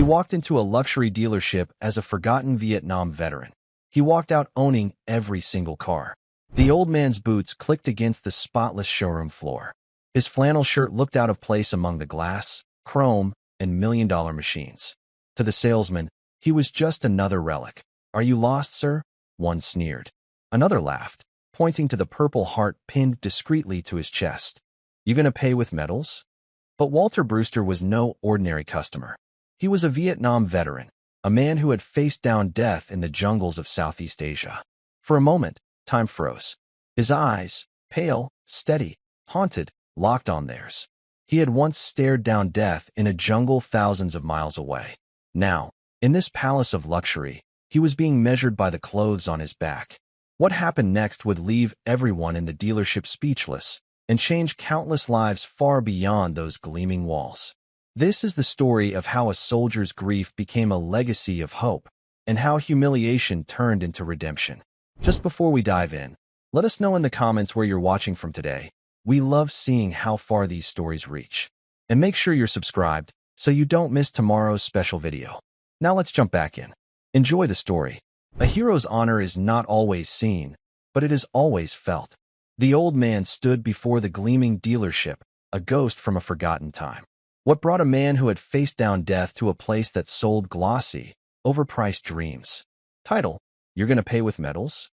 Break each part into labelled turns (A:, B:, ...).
A: walked into a luxury dealership as a forgotten Vietnam veteran. He walked out owning every single car. The old man's boots clicked against the spotless showroom floor. His flannel shirt looked out of place among the glass, chrome, and million-dollar machines. To the salesman, he was just another relic. "Are you lost, sir?" One sneered. Another laughed, pointing to the purple heart pinned discreetly to his chest. "You gonna pay with medals?" But Walter Brewster was no ordinary customer. He was a Vietnam veteran, a man who had faced down death in the jungles of Southeast Asia. For a moment, time froze. His eyes, pale, steady, haunted, locked on theirs. He had once stared down death in a jungle thousands of miles away. Now, in this palace of luxury, he was being measured by the clothes on his back. What happened next would leave everyone in the dealership speechless and change countless lives far beyond those gleaming walls. This is the story of how a soldier's grief became a legacy of hope and how humiliation turned into redemption. Just before we dive in, let us know in the comments where you're watching from today. We love seeing how far these stories reach. And make sure you're subscribed so you don't miss tomorrow's special video. Now let's jump back in. Enjoy the story. A hero's honor is not always seen, but it is always felt. The old man stood before the gleaming dealership, a ghost from a forgotten time. What brought a man who had faced down death to a place that sold glossy, overpriced dreams? Title: You're gonna pay with medals?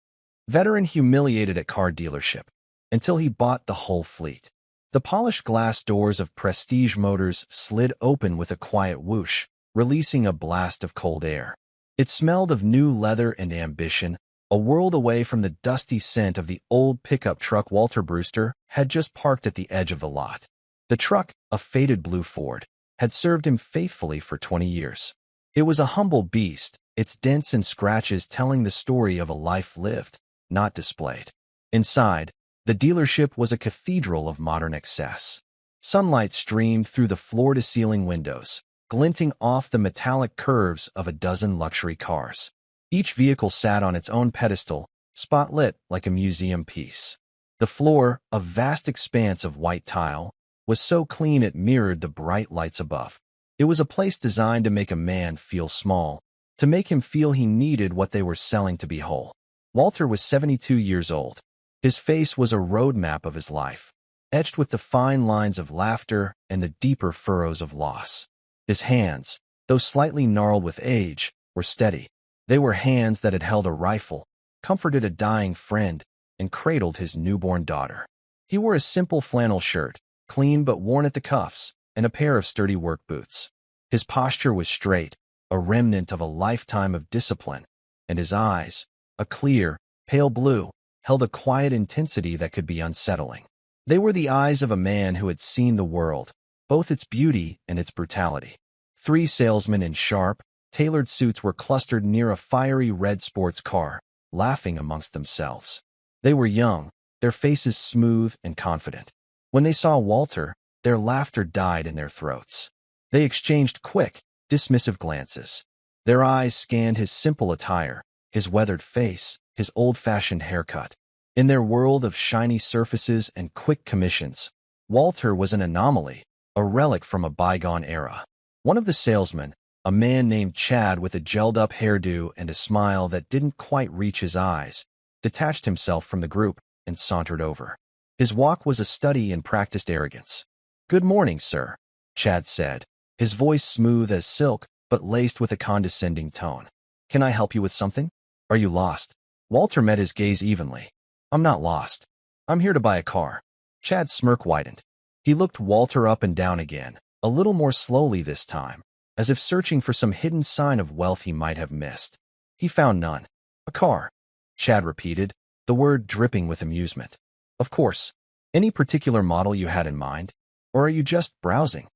A: Veteran humiliated at car dealership until he bought the whole fleet. The polished glass doors of Prestige Motors slid open with a quiet whoosh, releasing a blast of cold air. It smelled of new leather and ambition, a world away from the dusty scent of the old pickup truck Walter Brewster had just parked at the edge of the lot. The truck, a faded blue Ford, had served him faithfully for 20 years. It was a humble beast, its dents and scratches telling the story of a life lived, not displayed. Inside, the dealership was a cathedral of modern excess. Sunlight streamed through the floor-to-ceiling windows, glinting off the metallic curves of a dozen luxury cars. Each vehicle sat on its own pedestal, spotlit like a museum piece. The floor, a vast expanse of white tile, was so clean it mirrored the bright lights above. It was a place designed to make a man feel small, to make him feel he needed what they were selling to be whole. Walter was 72 years old. His face was a roadmap of his life, etched with the fine lines of laughter and the deeper furrows of loss. His hands, though slightly gnarled with age, were steady. They were hands that had held a rifle, comforted a dying friend, and cradled his newborn daughter. He wore a simple flannel shirt, clean but worn at the cuffs, and a pair of sturdy work boots. His posture was straight, a remnant of a lifetime of discipline, and his eyes, a clear, pale blue, held a quiet intensity that could be unsettling. They were the eyes of a man who had seen the world, both its beauty and its brutality. 3 salesmen in sharp, tailored suits were clustered near a fiery red sports car, laughing amongst themselves. They were young, their faces smooth and confident. When they saw Walter, their laughter died in their throats. They exchanged quick, dismissive glances. Their eyes scanned his simple attire, his weathered face, his old-fashioned haircut. In their world of shiny surfaces and quick commissions, Walter was an anomaly, a relic from a bygone era. One of the salesmen, a man named Chad with a gelled-up hairdo and a smile that didn't quite reach his eyes, detached himself from the group and sauntered over. His walk was a study in practiced arrogance. "Good morning, sir," Chad said, his voice smooth as silk but laced with a condescending tone. "Can I help you with something? Are you lost?" Walter met his gaze evenly. "I'm not lost. I'm here to buy a car." Chad's smirk widened. He looked Walter up and down again, a little more slowly this time, as if searching for some hidden sign of wealth he might have missed. He found none. "A car," Chad repeated, the word dripping with amusement. "Of course. Any particular model you had in mind? Or are you just browsing?"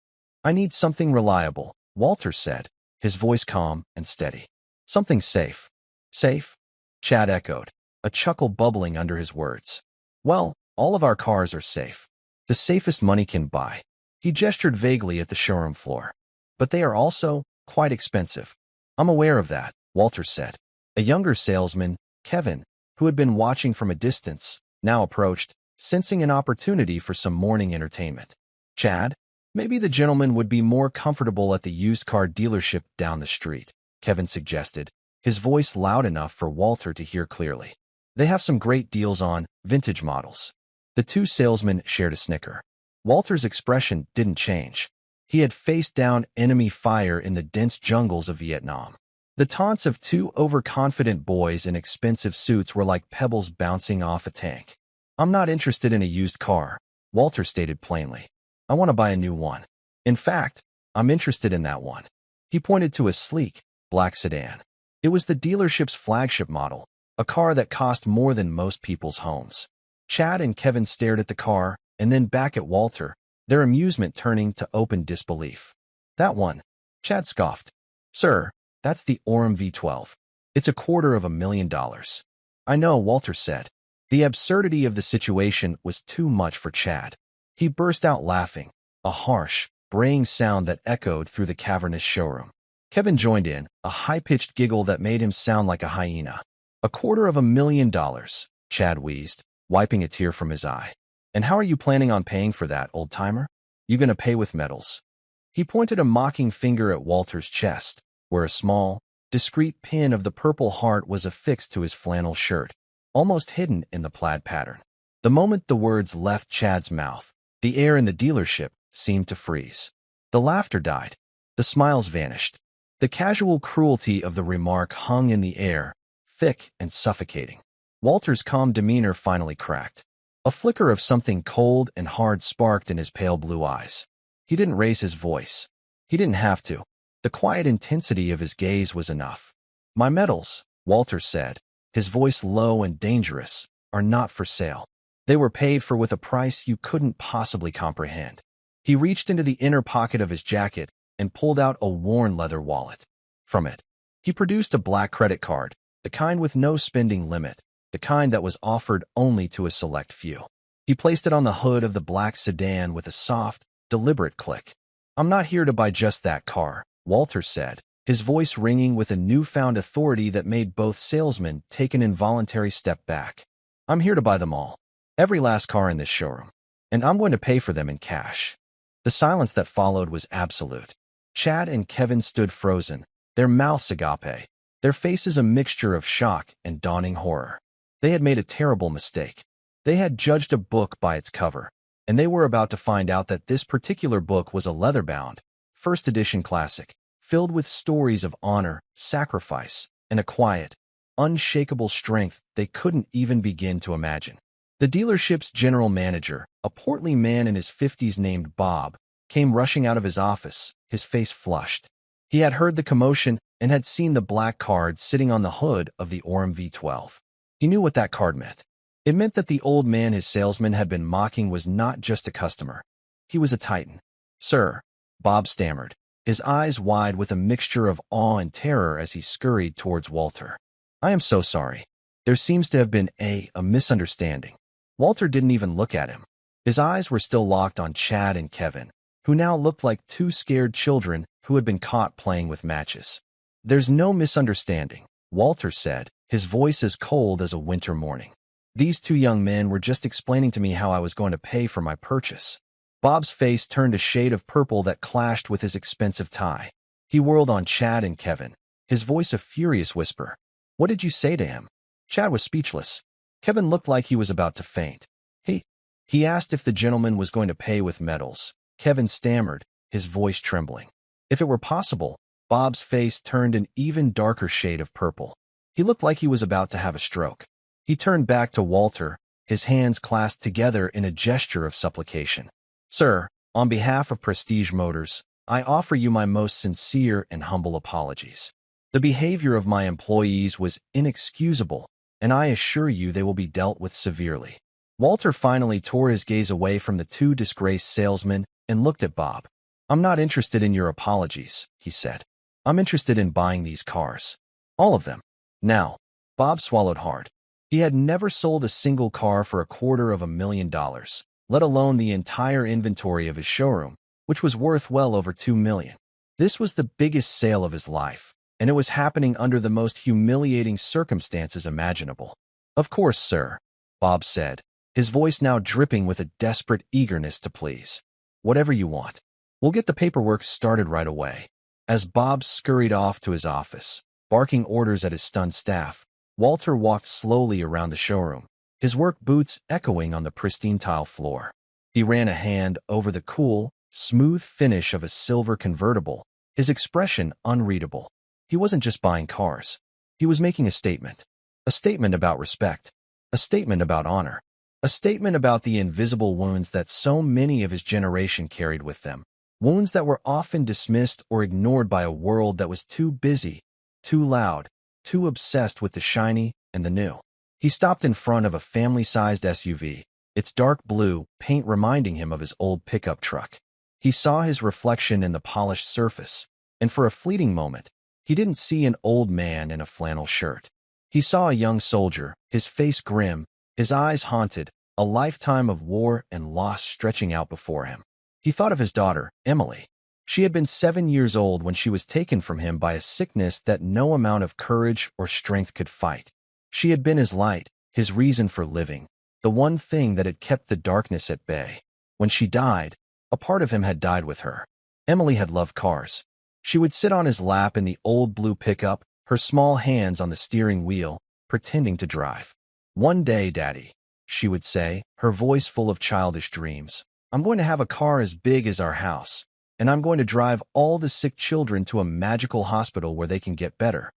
A: "I need something reliable," Walter said, his voice calm and steady. "Something safe." "Safe?" Chad echoed, a chuckle bubbling under his words. "Well, all of our cars are safe. The safest money can buy." He gestured vaguely at the showroom floor. "But they are also quite expensive." "I'm aware of that," Walter said. A younger salesman, Kevin, who had been watching from a distance, now approached, sensing an opportunity for some morning entertainment. "Chad, Maybe the gentleman would be more comfortable at the used car dealership down the street, Kevin suggested, his voice loud enough for Walter to hear clearly. They have some great deals on vintage models. The two salesmen shared a snicker. Walter's expression didn't change. He had faced down enemy fire in the dense jungles of Vietnam. The taunts of two overconfident boys in expensive suits were like pebbles bouncing off a tank. I'm not interested in a used car, Walter stated plainly. I want to buy a new one. In fact, I'm interested in that one. He pointed to a sleek, black sedan. It was the dealership's flagship model, a car that cost more than most people's homes. Chad and Kevin stared at the car and then back at Walter, their amusement turning to open disbelief. That one, Chad scoffed. Sir, that's the Orem V12. It's $250,000. I know, Walter said. The absurdity of the situation was too much for Chad. He burst out laughing, a harsh, braying sound that echoed through the cavernous showroom. Kevin joined in, a high-pitched giggle that made him sound like a hyena. $250,000, Chad wheezed, wiping a tear from his eye. And how are you planning on paying for that, old-timer? You gonna pay with metals? He pointed a mocking finger at Walter's chest, where a small, discreet pin of the Purple Heart was affixed to his flannel shirt, almost hidden in the plaid pattern. The moment the words left Chad's mouth, the air in the dealership seemed to freeze. The laughter died. The smiles vanished. The casual cruelty of the remark hung in the air, thick and suffocating. Walter's calm demeanor finally cracked. A flicker of something cold and hard sparked in his pale blue eyes. He didn't raise his voice. He didn't have to. The quiet intensity of his gaze was enough. My metals, Walter said, his voice low and dangerous, are not for sale. They were paid for with a price you couldn't possibly comprehend. He reached into the inner pocket of his jacket and pulled out a worn leather wallet. From it, he produced a black credit card, the kind with no spending limit, the kind that was offered only to a select few. He placed it on the hood of the black sedan with a soft, deliberate click. I'm not here to buy just that car, Walter said, his voice ringing with a newfound authority that made both salesmen take an involuntary step back. I'm here to buy them all. Every last car in this showroom. And I'm going to pay for them in cash. The silence that followed was absolute. Chad and Kevin stood frozen, their mouths agape, their faces a mixture of shock and dawning horror. They had made a terrible mistake. They had judged a book by its cover, and they were about to find out that this particular book was a leather-bound, first edition classic, filled with stories of honor, sacrifice, and a quiet, unshakable strength they couldn't even begin to imagine. The dealership's general manager, a portly man in his 50s named Bob, came rushing out of his office, his face flushed. He had heard the commotion and had seen the black card sitting on the hood of the Orem V12. He knew what that card meant. It meant that the old man his salesman had been mocking was not just a customer. He was a titan. Sir, Bob stammered, his eyes wide with a mixture of awe and terror as he scurried towards Walter. I am so sorry. There seems to have been a misunderstanding. Walter didn't even look at him. His eyes were still locked on Chad and Kevin, who now looked like two scared children who had been caught playing with matches. There's no misunderstanding, Walter said, his voice as cold as a winter morning. These two young men were just explaining to me how I was going to pay for my purchase. Bob's face turned a shade of purple that clashed with his expensive tie. He whirled on Chad and Kevin, his voice a furious whisper. What did you say to him? Chad was speechless. Kevin looked like he was about to faint. He asked if the gentleman was going to pay with metals. Kevin stammered, his voice trembling. If it were possible, Bob's face turned an even darker shade of purple. He looked like he was about to have a stroke. He turned back to Walter, his hands clasped together in a gesture of supplication. Sir, on behalf of Prestige Motors, I offer you my most sincere and humble apologies. The behavior of my employees was inexcusable, and I assure you they will be dealt with severely. Walter finally tore his gaze away from the two disgraced salesmen and looked at Bob. I'm not interested in your apologies, he said. I'm interested in buying these cars. All of them. Now. Bob swallowed hard. He had never sold a single car for $250,000, let alone the entire inventory of his showroom, which was worth well over $2 million. This was the biggest sale of his life, and it was happening under the most humiliating circumstances imaginable. Of course, sir, Bob said, his voice now dripping with a desperate eagerness to please. Whatever you want. We'll get the paperwork started right away." As Bob scurried off to his office, barking orders at his stunned staff, Walter walked slowly around the showroom, his work boots echoing on the pristine tile floor. He ran a hand over the cool, smooth finish of a silver convertible, his expression unreadable. He wasn't just buying cars. He was making a statement. A statement about respect. A statement about honor. A statement about the invisible wounds that so many of his generation carried with them. Wounds that were often dismissed or ignored by a world that was too busy, too loud, too obsessed with the shiny and the new. He stopped in front of a family-sized SUV, its dark blue paint reminding him of his old pickup truck. He saw his reflection in the polished surface, and for a fleeting moment, he didn't see an old man in a flannel shirt. He saw a young soldier, his face grim, his eyes haunted, a lifetime of war and loss stretching out before him. He thought of his daughter, Emily. She had been 7 years old when she was taken from him by a sickness that no amount of courage or strength could fight. She had been his light, his reason for living, the one thing that had kept the darkness at bay. When she died, a part of him had died with her. Emily had loved cars. She would sit on his lap in the old blue pickup, her small hands on the steering wheel, pretending to drive. "One day, Daddy," she would say, her voice full of childish dreams, "I'm going to have a car as big as our house, and I'm going to drive all the sick children to a magical hospital where they can get better."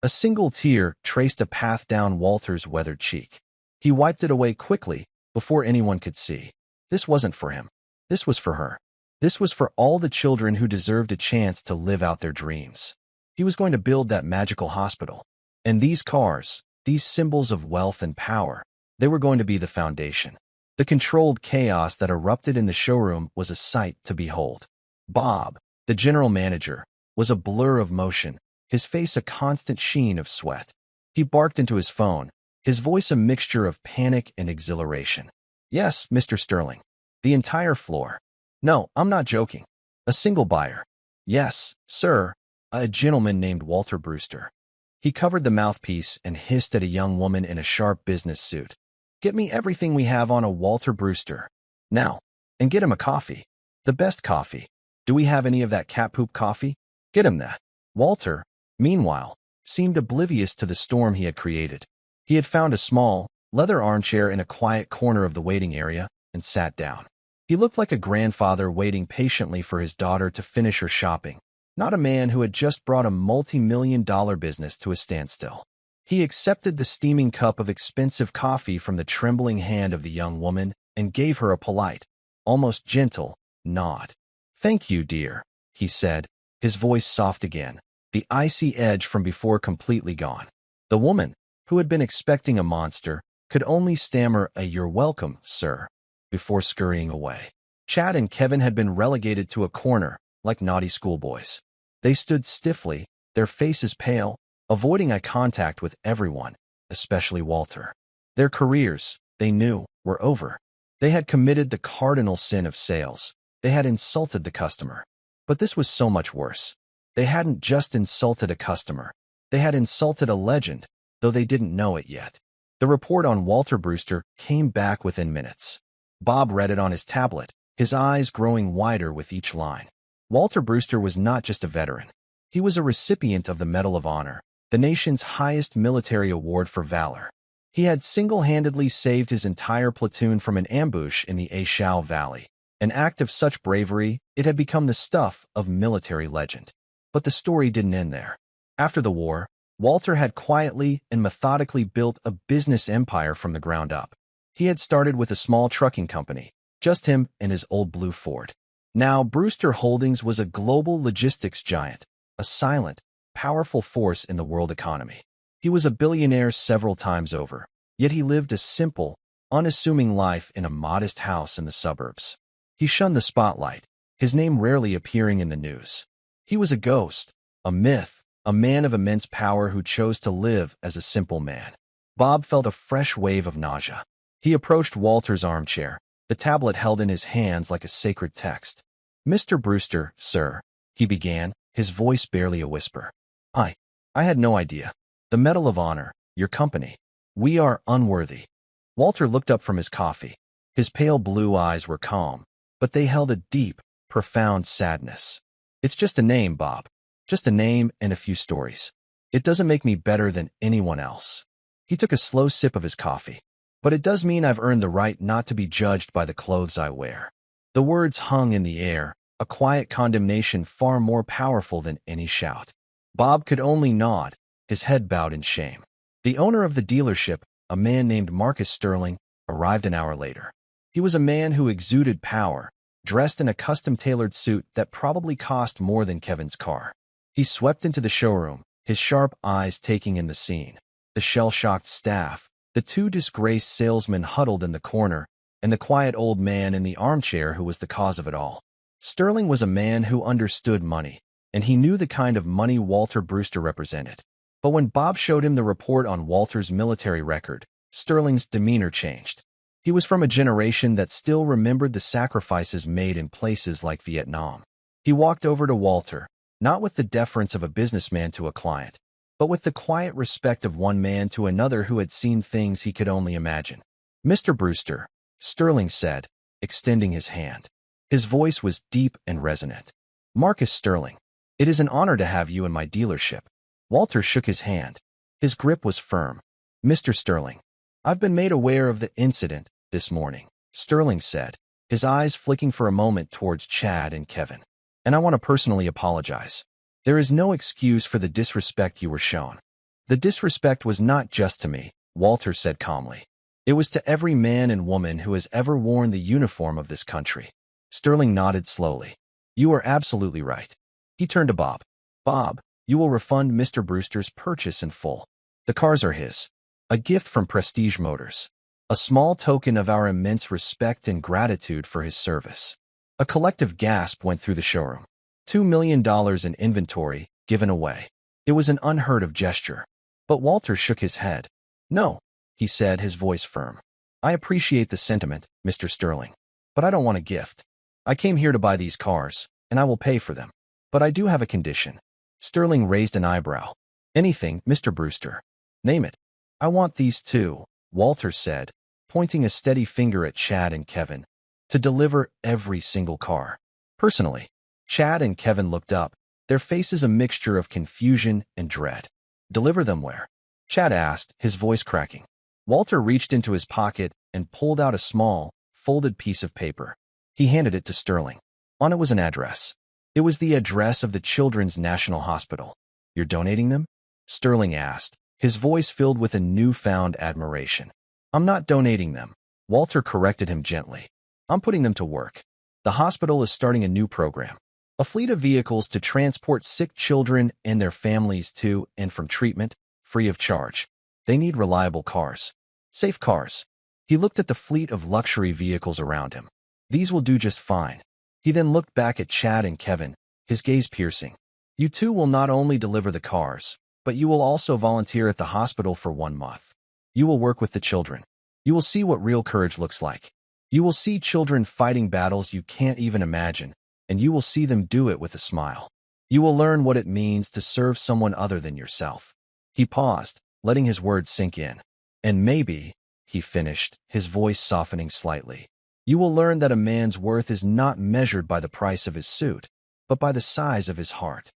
A: A single tear traced a path down Walter's weathered cheek. He wiped it away quickly, before anyone could see. This wasn't for him. This was for her. This was for all the children who deserved a chance to live out their dreams. He was going to build that magical hospital. And these cars, these symbols of wealth and power, they were going to be the foundation. The controlled chaos that erupted in the showroom was a sight to behold. Bob, the general manager, was a blur of motion, his face a constant sheen of sweat. He barked into his phone, his voice a mixture of panic and exhilaration. "Yes, Mr. Sterling. The entire floor. No, I'm not joking. A single buyer. Yes, sir, a gentleman named Walter Brewster." He covered the mouthpiece and hissed at a young woman in a sharp business suit. "Get me everything we have on a Walter Brewster. Now. And get him a coffee. The best coffee. Do we have any of that cat poop coffee? Get him that." Walter, meanwhile, seemed oblivious to the storm he had created. He had found a small, leather armchair in a quiet corner of the waiting area and sat down. He looked like a grandfather waiting patiently for his daughter to finish her shopping, not a man who had just brought a multi-million-dollar business to a standstill. He accepted the steaming cup of expensive coffee from the trembling hand of the young woman and gave her a polite, almost gentle, nod. "Thank you, dear," he said, his voice soft again, the icy edge from before completely gone. The woman, who had been expecting a monster, could only stammer a "You're welcome, sir," before scurrying away. Chad and Kevin had been relegated to a corner, like naughty schoolboys. They stood stiffly, their faces pale, avoiding eye contact with everyone, especially Walter. Their careers, they knew, were over. They had committed the cardinal sin of sales. They had insulted the customer. But this was so much worse. They hadn't just insulted a customer. They had insulted a legend, though they didn't know it yet. The report on Walter Brewster came back within minutes. Bob read it on his tablet, his eyes growing wider with each line. Walter Brewster was not just a veteran. He was a recipient of the Medal of Honor, the nation's highest military award for valor. He had single-handedly saved his entire platoon from an ambush in the Aishao Valley, an act of such bravery it had become the stuff of military legend. But the story didn't end there. After the war, Walter had quietly and methodically built a business empire from the ground up. He had started with a small trucking company, just him and his old blue Ford. Now Brewster Holdings was a global logistics giant, a silent, powerful force in the world economy. He was a billionaire several times over, yet he lived a simple, unassuming life in a modest house in the suburbs. He shunned the spotlight, his name rarely appearing in the news. He was a ghost, a myth, a man of immense power who chose to live as a simple man. Bob felt a fresh wave of nausea. He approached Walter's armchair, the tablet held in his hands like a sacred text. "Mr. Brewster, sir," he began, his voice barely a whisper. I had no idea. The Medal of Honor, your company. We are unworthy." Walter looked up from his coffee. His pale blue eyes were calm, but they held a deep, profound sadness. It's just a name, Bob. Just a name and a few stories. It doesn't make me better than anyone else. He took a slow sip of his coffee. But it does mean I've earned the right not to be judged by the clothes I wear. The words hung in the air, a quiet condemnation far more powerful than any shout. Bob could only nod, his head bowed in shame. The owner of the dealership, a man named Marcus Sterling, arrived an hour later. He was a man who exuded power, dressed in a custom-tailored suit that probably cost more than Kevin's car. He swept into the showroom, his sharp eyes taking in the scene. The shell-shocked staff, the two disgraced salesmen huddled in the corner, and the quiet old man in the armchair who was the cause of it all. Sterling was a man who understood money, and he knew the kind of money Walter Brewster represented. But when Bob showed him the report on Walter's military record, Sterling's demeanor changed. He was from a generation that still remembered the sacrifices made in places like Vietnam. He walked over to Walter, not with the deference of a businessman to a client, but with the quiet respect of one man to another who had seen things he could only imagine. "Mr. Brewster," Sterling said, extending his hand. His voice was deep and resonant. "Marcus Sterling, it is an honor to have you in my dealership." Walter shook his hand. His grip was firm. "Mr. Sterling, I've been made aware of the incident this morning," Sterling said, his eyes flicking for a moment towards Chad and Kevin. "And I want to personally apologize. There is no excuse for the disrespect you were shown." "The disrespect was not just to me," Walter said calmly. "It was to every man and woman who has ever worn the uniform of this country." Sterling nodded slowly. "You are absolutely right." He turned to Bob. "Bob, you will refund Mr. Brewster's purchase in full. The cars are his. A gift from Prestige Motors. A small token of our immense respect and gratitude for his service." A collective gasp went through the showroom. $2 million in inventory given away. It was an unheard of gesture. But Walter shook his head. "No," he said, his voice firm. "I appreciate the sentiment, Mr. Sterling, but I don't want a gift. I came here to buy these cars, and I will pay for them. But I do have a condition." Sterling raised an eyebrow. "Anything, Mr. Brewster. Name it." "I want these two," Walter said, pointing a steady finger at Chad and Kevin, "to deliver every single car. Personally." Chad and Kevin looked up, their faces a mixture of confusion and dread. "Deliver them where?" Chad asked, his voice cracking. Walter reached into his pocket and pulled out a small, folded piece of paper. He handed it to Sterling. On it was an address. It was the address of the Children's National Hospital. "You're donating them?" Sterling asked, his voice filled with a newfound admiration. "I'm not donating them," Walter corrected him gently. "I'm putting them to work. The hospital is starting a new program. A fleet of vehicles to transport sick children and their families to and from treatment, free of charge. They need reliable cars. Safe cars." He looked at the fleet of luxury vehicles around him. "These will do just fine." He then looked back at Chad and Kevin, his gaze piercing. "You two will not only deliver the cars, but you will also volunteer at the hospital for 1 month. You will work with the children. You will see what real courage looks like. You will see children fighting battles you can't even imagine, and you will see them do it with a smile. You will learn what it means to serve someone other than yourself." He paused, letting his words sink in. "And maybe," he finished, his voice softening slightly, "you will learn that a man's worth is not measured by the price of his suit, but by the size of his heart."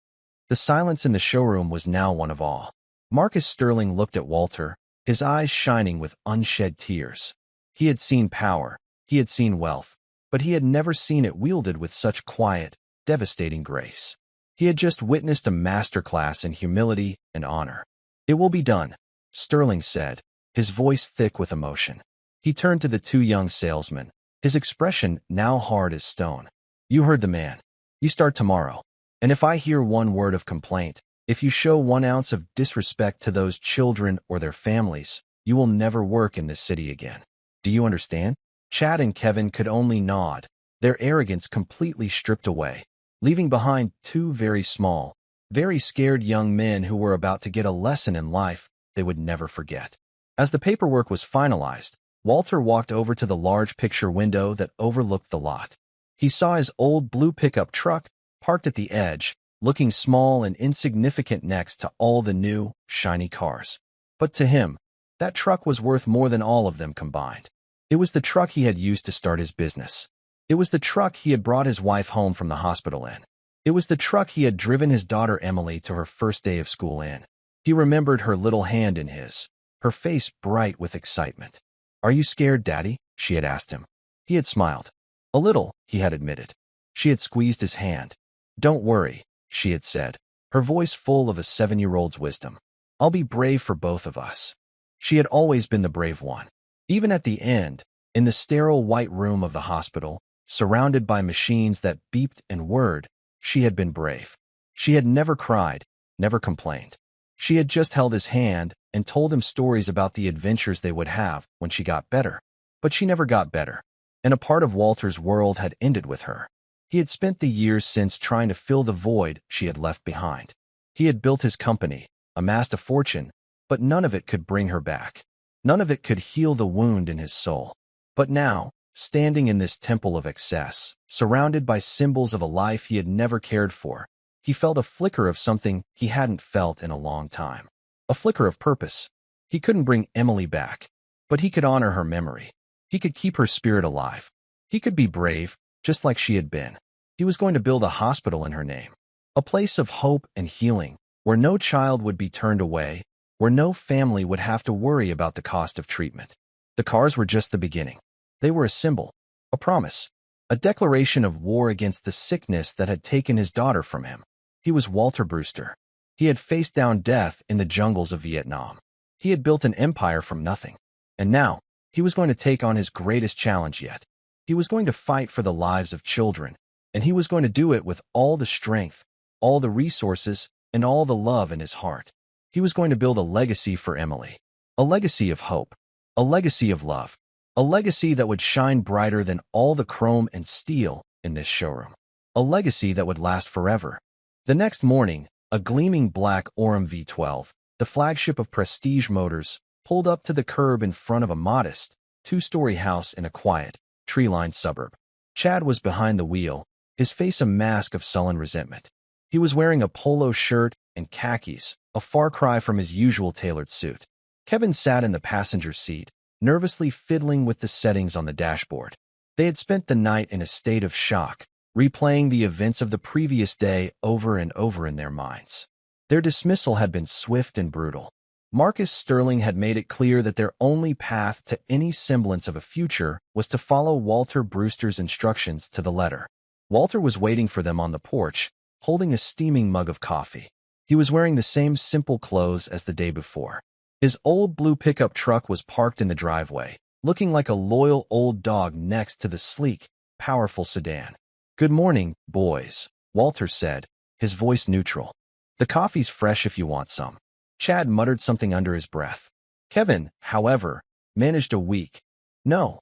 A: The silence in the showroom was now one of awe. Marcus Sterling looked at Walter, his eyes shining with unshed tears. He had seen power, he had seen wealth, but he had never seen it wielded with such quiet, devastating grace. He had just witnessed a masterclass in humility and honor. "It will be done," Sterling said, his voice thick with emotion. He turned to the two young salesmen, his expression now hard as stone. "You heard the man. You start tomorrow. And if I hear one word of complaint, if you show 1 ounce of disrespect to those children or their families, you will never work in this city again. Do you understand?" Chad and Kevin could only nod, their arrogance completely stripped away, leaving behind two very small, very scared young men who were about to get a lesson in life they would never forget. As the paperwork was finalized, Walter walked over to the large picture window that overlooked the lot. He saw his old blue pickup truck parked at the edge, looking small and insignificant next to all the new, shiny cars. But to him, that truck was worth more than all of them combined. It was the truck he had used to start his business. It was the truck he had brought his wife home from the hospital in. It was the truck he had driven his daughter Emily to her first day of school in. He remembered her little hand in his, her face bright with excitement. "Are you scared, Daddy?" she had asked him. He had smiled. "A little," he had admitted. She had squeezed his hand. "Don't worry," she had said, her voice full of a 7-year-old's wisdom. "I'll be brave for both of us." She had always been the brave one. Even at the end, in the sterile white room of the hospital, surrounded by machines that beeped and whirred, she had been brave. She had never cried, never complained. She had just held his hand and told him stories about the adventures they would have when she got better. But she never got better, and a part of Walter's world had ended with her. He had spent the years since trying to fill the void she had left behind. He had built his company, amassed a fortune, but none of it could bring her back. None of it could heal the wound in his soul. But now, standing in this temple of excess, surrounded by symbols of a life he had never cared for, he felt a flicker of something he hadn't felt in a long time. A flicker of purpose. He couldn't bring Emily back, but he could honor her memory. He could keep her spirit alive. He could be brave, just like she had been. He was going to build a hospital in her name. A place of hope and healing, where no child would be turned away, where no family would have to worry about the cost of treatment. The cars were just the beginning. They were a symbol, a promise, a declaration of war against the sickness that had taken his daughter from him. He was Walter Brewster. He had faced down death in the jungles of Vietnam. He had built an empire from nothing. And now, he was going to take on his greatest challenge yet. He was going to fight for the lives of children, and he was going to do it with all the strength, all the resources, and all the love in his heart. He was going to build a legacy for Emily, a legacy of hope, a legacy of love, a legacy that would shine brighter than all the chrome and steel in this showroom, a legacy that would last forever. The next morning, a gleaming black Orem V12, the flagship of Prestige Motors, pulled up to the curb in front of a modest, 2-story house in a quiet, tree-lined suburb. Chad was behind the wheel, his face a mask of sullen resentment. He was wearing a polo shirt and khakis, a far cry from his usual tailored suit. Kevin sat in the passenger seat, nervously fiddling with the settings on the dashboard. They had spent the night in a state of shock, replaying the events of the previous day over and over in their minds. Their dismissal had been swift and brutal. Marcus Sterling had made it clear that their only path to any semblance of a future was to follow Walter Brewster's instructions to the letter. Walter was waiting for them on the porch, holding a steaming mug of coffee. He was wearing the same simple clothes as the day before. His old blue pickup truck was parked in the driveway, looking like a loyal old dog next to the sleek, powerful sedan. "Good morning, boys," Walter said, his voice neutral. "The coffee's fresh if you want some." Chad muttered something under his breath. Kevin, however, managed a weak, "No,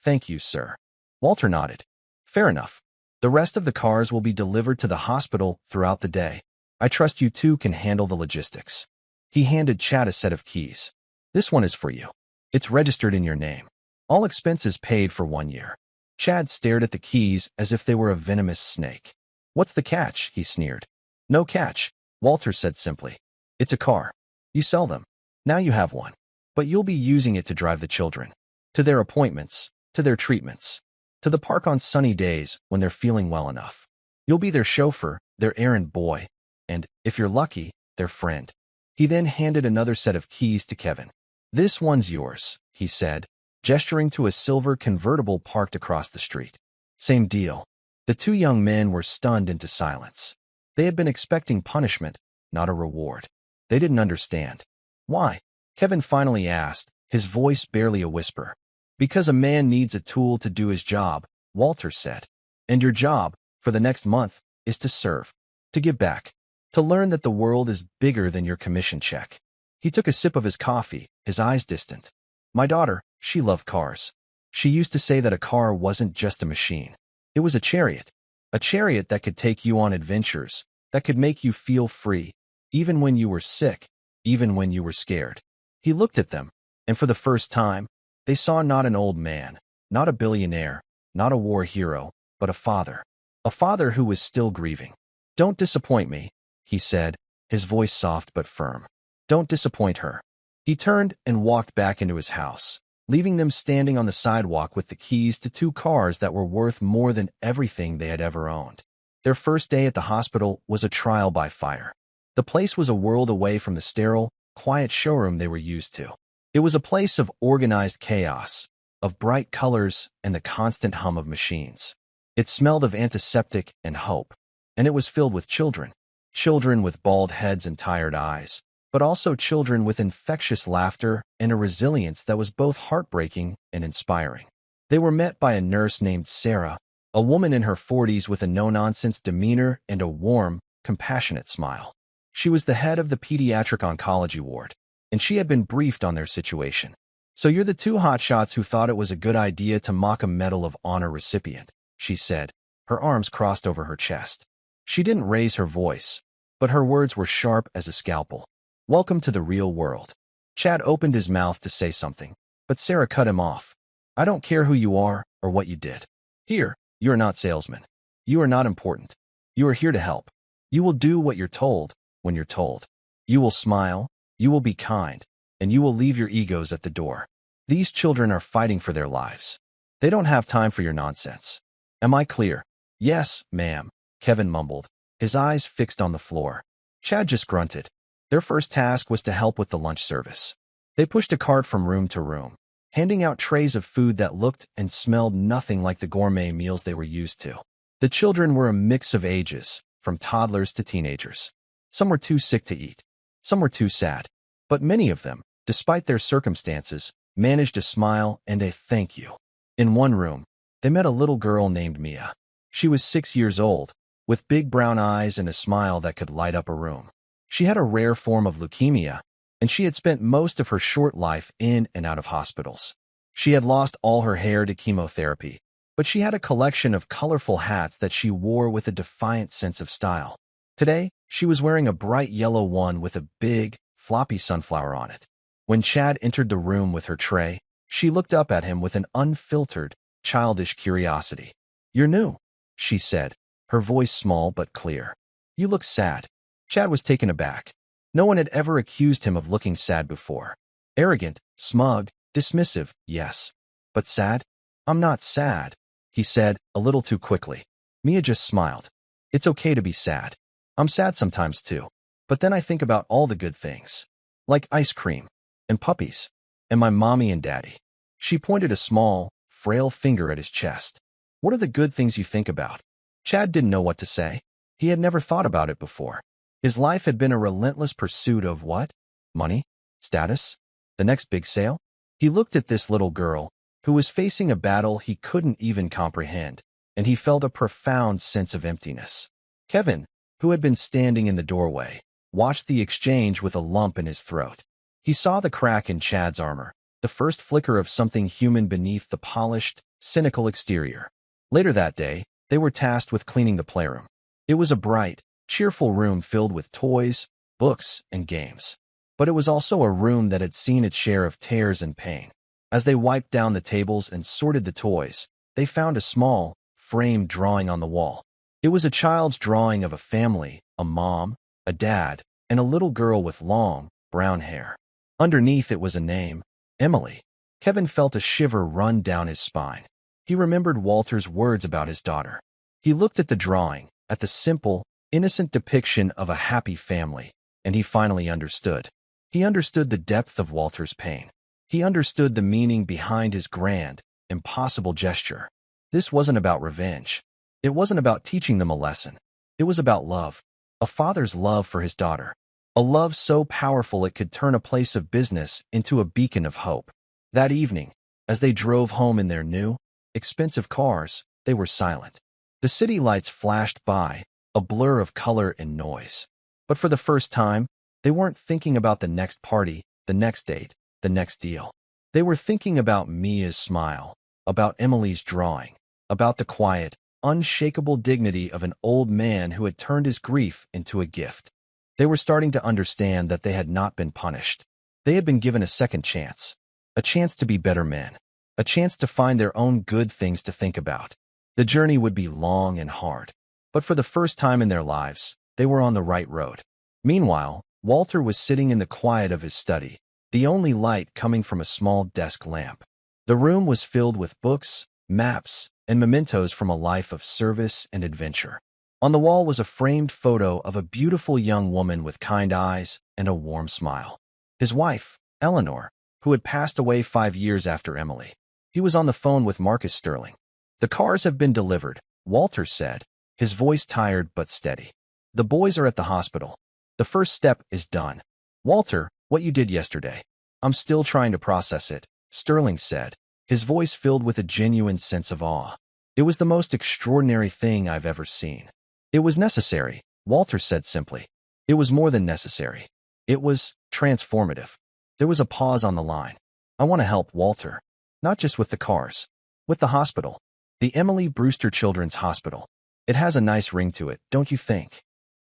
A: thank you, sir." Walter nodded. "Fair enough. The rest of the cars will be delivered to the hospital throughout the day. I trust you two can handle the logistics." He handed Chad a set of keys. "This one is for you. It's registered in your name. All expenses paid for 1 year." Chad stared at the keys as if they were a venomous snake. "What's the catch?" he sneered. "No catch," Walter said simply. "It's a car. You sell them. Now you have one. But you'll be using it to drive the children. To their appointments, to their treatments, to the park on sunny days when they're feeling well enough. You'll be their chauffeur, their errand boy, and, if you're lucky, their friend." He then handed another set of keys to Kevin. "This one's yours," he said, gesturing to a silver convertible parked across the street. "Same deal." The two young men were stunned into silence. They had been expecting punishment, not a reward. They didn't understand. "Why?" Kevin finally asked, his voice barely a whisper. "Because a man needs a tool to do his job," Walter said. "And your job, for the next month, is to serve, to give back, to learn that the world is bigger than your commission check." He took a sip of his coffee, his eyes distant. "My daughter, she loved cars. She used to say that a car wasn't just a machine. It was a chariot that could take you on adventures, that could make you feel free, even when you were sick, even when you were scared." He looked at them, and for the first time, they saw not an old man, not a billionaire, not a war hero, but a father who was still grieving. "Don't disappoint me," he said, his voice soft but firm. "Don't disappoint her." He turned and walked back into his house. leaving them standing on the sidewalk with the keys to two cars that were worth more than everything they had ever owned. Their first day at the hospital was a trial by fire. The place was a world away from the sterile, quiet showroom they were used to. It was a place of organized chaos, of bright colors and the constant hum of machines. It smelled of antiseptic and hope, and it was filled with children. Children with bald heads and tired eyes, but also children with infectious laughter and a resilience that was both heartbreaking and inspiring. They were met by a nurse named Sarah, a woman in her 40s with a no-nonsense demeanor and a warm, compassionate smile. She was the head of the pediatric oncology ward, and she had been briefed on their situation. "So you're the two hotshots who thought it was a good idea to mock a Medal of Honor recipient," she said, her arms crossed over her chest. She didn't raise her voice, but her words were sharp as a scalpel. "Welcome to the real world." Chad opened his mouth to say something, but Sarah cut him off. "I don't care who you are or what you did. Here, you are not salesmen. You are not important. You are here to help. You will do what you're told when you're told. You will smile, you will be kind, and you will leave your egos at the door. These children are fighting for their lives. They don't have time for your nonsense. Am I clear?" "Yes, ma'am," Kevin mumbled, his eyes fixed on the floor. Chad just grunted. Their first task was to help with the lunch service. They pushed a cart from room to room, handing out trays of food that looked and smelled nothing like the gourmet meals they were used to. The children were a mix of ages, from toddlers to teenagers. Some were too sick to eat. Some were too sad. But many of them, despite their circumstances, managed a smile and a thank you. In one room, they met a little girl named Mia. She was 6 years old, with big brown eyes and a smile that could light up a room. She had a rare form of leukemia, and she had spent most of her short life in and out of hospitals. She had lost all her hair to chemotherapy, but she had a collection of colorful hats that she wore with a defiant sense of style. Today, she was wearing a bright yellow one with a big, floppy sunflower on it. When Chad entered the room with her tray, she looked up at him with an unfiltered, childish curiosity. "You're new," she said, her voice small but clear. "You look sad." Chad was taken aback. No one had ever accused him of looking sad before. Arrogant, smug, dismissive, yes. But sad? "I'm not sad," he said, a little too quickly. Mia just smiled. "It's okay to be sad. I'm sad sometimes too. But then I think about all the good things. Like ice cream, and puppies, and my mommy and daddy." She pointed a small, frail finger at his chest. "What are the good things you think about?" Chad didn't know what to say. He had never thought about it before. His life had been a relentless pursuit of what? Money? Status? The next big sale? He looked at this little girl, who was facing a battle he couldn't even comprehend, and he felt a profound sense of emptiness. Kevin, who had been standing in the doorway, watched the exchange with a lump in his throat. He saw the crack in Chad's armor, the first flicker of something human beneath the polished, cynical exterior. Later that day, they were tasked with cleaning the playroom. It was a bright, cheerful room filled with toys, books, and games. But it was also a room that had seen its share of tears and pain. As they wiped down the tables and sorted the toys, they found a small, framed drawing on the wall. It was a child's drawing of a family, a mom, a dad, and a little girl with long, brown hair. Underneath it was a name, Emily. Kevin felt a shiver run down his spine. He remembered Walter's words about his daughter. He looked at the drawing, at the simple, innocent depiction of a happy family, and he finally understood. He understood the depth of Walter's pain. He understood the meaning behind his grand, impossible gesture. This wasn't about revenge. It wasn't about teaching them a lesson. It was about love. A father's love for his daughter. A love so powerful it could turn a place of business into a beacon of hope. That evening, as they drove home in their new, expensive cars, they were silent. The city lights flashed by, a blur of color and noise. But for the first time, they weren't thinking about the next party, the next date, the next deal. They were thinking about Mia's smile, about Emily's drawing, about the quiet, unshakable dignity of an old man who had turned his grief into a gift. They were starting to understand that they had not been punished. They had been given a second chance. A chance to be better men. A chance to find their own good things to think about. The journey would be long and hard. But for the first time in their lives, they were on the right road. Meanwhile, Walter was sitting in the quiet of his study, the only light coming from a small desk lamp. The room was filled with books, maps, and mementos from a life of service and adventure. On the wall was a framed photo of a beautiful young woman with kind eyes and a warm smile. His wife, Eleanor, who had passed away 5 years after Emily. He was on the phone with Marcus Sterling. "The cars have been delivered," Walter said, his voice tired but steady. "The boys are at the hospital. The first step is done." "Walter, what you did yesterday. I'm still trying to process it," Sterling said, his voice filled with a genuine sense of awe. "It was the most extraordinary thing I've ever seen." "It was necessary," Walter said simply. "It was more than necessary. It was transformative." There was a pause on the line. "I want to help, Walter. Not just with the cars. With the hospital. The Emily Brewster Children's Hospital. It has a nice ring to it, don't you think?"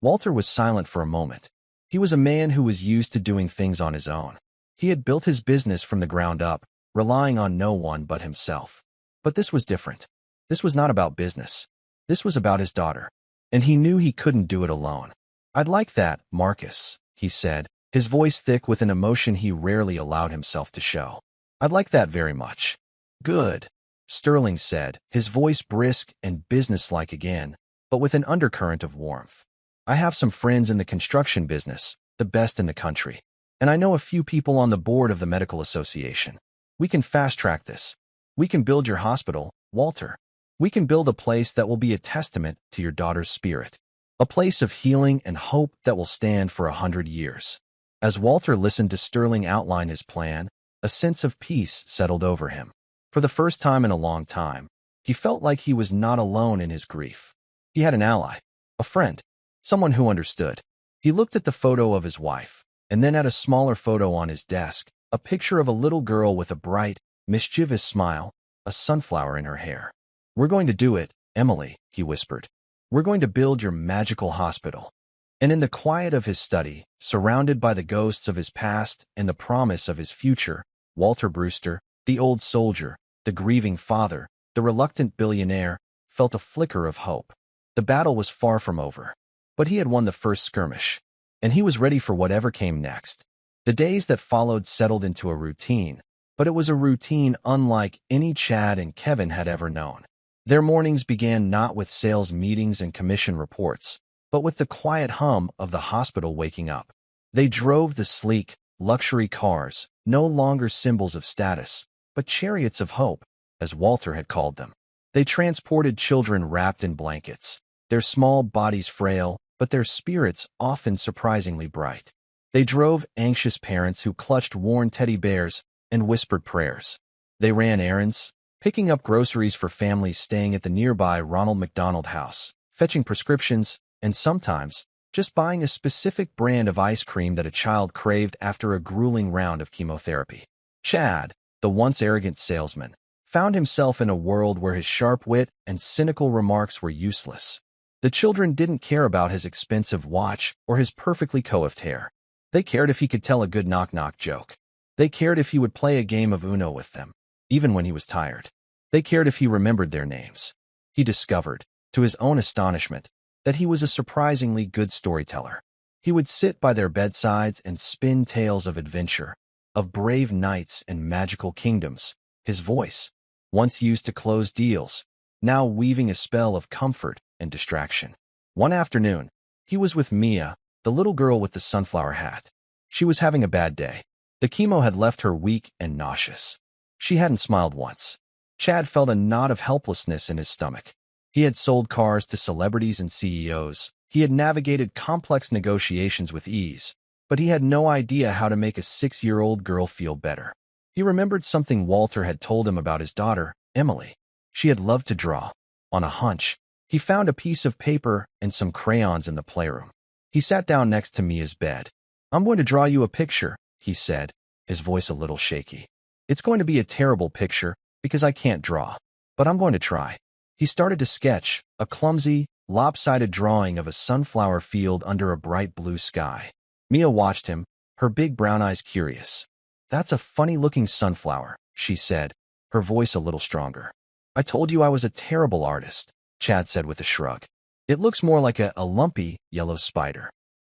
A: Walter was silent for a moment. He was a man who was used to doing things on his own. He had built his business from the ground up, relying on no one but himself. But this was different. This was not about business. This was about his daughter. And he knew he couldn't do it alone. "I'd like that, Marcus," he said, his voice thick with an emotion he rarely allowed himself to show. "I'd like that very much." "Good," Sterling said, his voice brisk and businesslike again, but with an undercurrent of warmth. "I have some friends in the construction business, the best in the country. And I know a few people on the board of the Medical Association. We can fast-track this. We can build your hospital, Walter. We can build a place that will be a testament to your daughter's spirit. A place of healing and hope that will stand for 100 years. As Walter listened to Sterling outline his plan, a sense of peace settled over him. For the first time in a long time, he felt like he was not alone in his grief. He had an ally, a friend, someone who understood. He looked at the photo of his wife, and then at a smaller photo on his desk, a picture of a little girl with a bright, mischievous smile, a sunflower in her hair. "We're going to do it, Emily," he whispered. "We're going to build your magical hospital." And in the quiet of his study, surrounded by the ghosts of his past and the promise of his future, Walter Brewster, the old soldier, the grieving father, the reluctant billionaire, felt a flicker of hope. The battle was far from over. But he had won the first skirmish, and he was ready for whatever came next. The days that followed settled into a routine, but it was a routine unlike any Chad and Kevin had ever known. Their mornings began not with sales meetings and commission reports, but with the quiet hum of the hospital waking up. They drove the sleek, luxury cars, no longer symbols of status, but chariots of hope, as Walter had called them. They transported children wrapped in blankets, their small bodies frail, but their spirits often surprisingly bright. They drove anxious parents who clutched worn teddy bears and whispered prayers. They ran errands, picking up groceries for families staying at the nearby Ronald McDonald House, fetching prescriptions, and sometimes just buying a specific brand of ice cream that a child craved after a grueling round of chemotherapy. Chad, the once arrogant salesman, found himself in a world where his sharp wit and cynical remarks were useless. The children didn't care about his expensive watch or his perfectly coiffed hair. They cared if he could tell a good knock-knock joke. They cared if he would play a game of Uno with them, even when he was tired. They cared if he remembered their names. He discovered, to his own astonishment, that he was a surprisingly good storyteller. He would sit by their bedsides and spin tales of adventure, of brave knights and magical kingdoms. His voice, once used to close deals, now weaving a spell of comfort and distraction. One afternoon, he was with Mia, the little girl with the sunflower hat. She was having a bad day. The chemo had left her weak and nauseous. She hadn't smiled once. Chad felt a knot of helplessness in his stomach. He had sold cars to celebrities and CEOs. He had navigated complex negotiations with ease, but he had no idea how to make a 6-year-old girl feel better. He remembered something Walter had told him about his daughter, Emily. She had loved to draw. On a hunch, he found a piece of paper and some crayons in the playroom. He sat down next to Mia's bed. "I'm going to draw you a picture," he said, his voice a little shaky. "It's going to be a terrible picture because I can't draw, but I'm going to try." He started to sketch, a clumsy, lopsided drawing of a sunflower field under a bright blue sky. Mia watched him, her big brown eyes curious. "That's a funny-looking sunflower," she said, her voice a little stronger. "I told you I was a terrible artist," Chad said with a shrug. "It looks more like a lumpy, yellow spider."